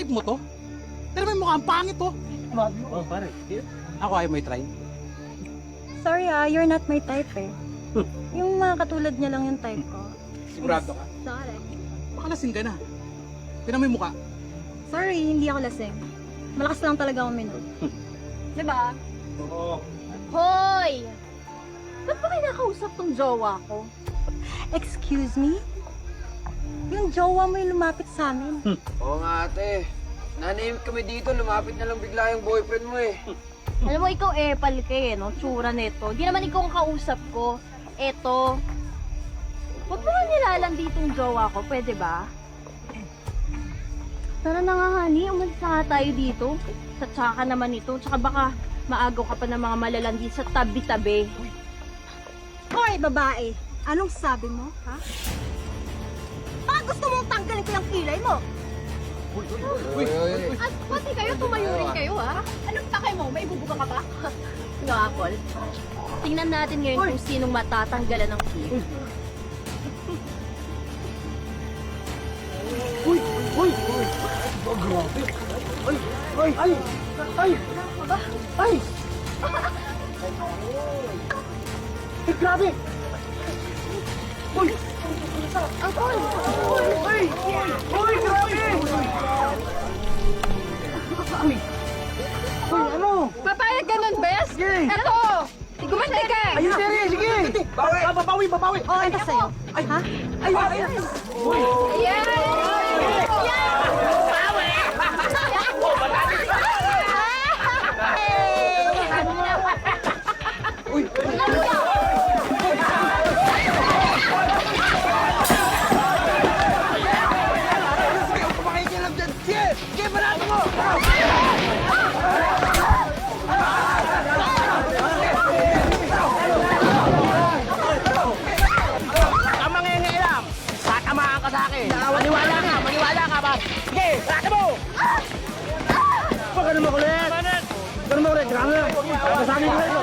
Type mo to? Pero may mukhang pangit to. Oh, pare. Ako ay may try. Sorry you're not my type eh. Yung mga katulad niya lang yung type ko. Sigurado ka. Sorry. Baka lasing ka na. Tinan mo yung mukha. Sorry, hindi ako lasing. Malakas lang talaga akong minum. Diba? Oo. Hoy! Ba't ba kinakausap tong jowa ko? Excuse me? Yung jowa mo yung lumapit sa amin. Oo nga ate. Nanahimik kami dito, lumapit na lang bigla yung boyfriend mo eh. Alam mo, ikaw epal ka eh, no? Tsura neto. Di naman ikaw ang kausap ko. Eto. Huwag mo nga nilalandi itong jowa ko, pwede ba? Tara na nga, honey. Umalis na nga tayo dito. Sa tsaka naman ito. Tsaka baka maagaw ka pa ng mga malalandi sa tabi-tabi. Hoy, babae! Anong sabi mo, ha? Baka gusto mong tanggalin ko yung kilay mo? At pati kayo, tumayo rin kayo, ha? Anong takay mo? May bubuga ka ba? No, Apple. Tingnan natin ngayon kung sinong matatanggalan ng kilay. Papayag ka nun, Bes? Eto! Gumante ka! Ayun, sige! Babawi! Oh, ito sa'yo. Ha? Kumakikilam dyan! Sige! Sige, barato mo! Ang mangingilam! Tatamaan ka sa akin! Maniwala ka ba? Sige, rata mo! Huwag ka na makulit! Huwag ka na makulit! Grabe! Sasabi ko rin!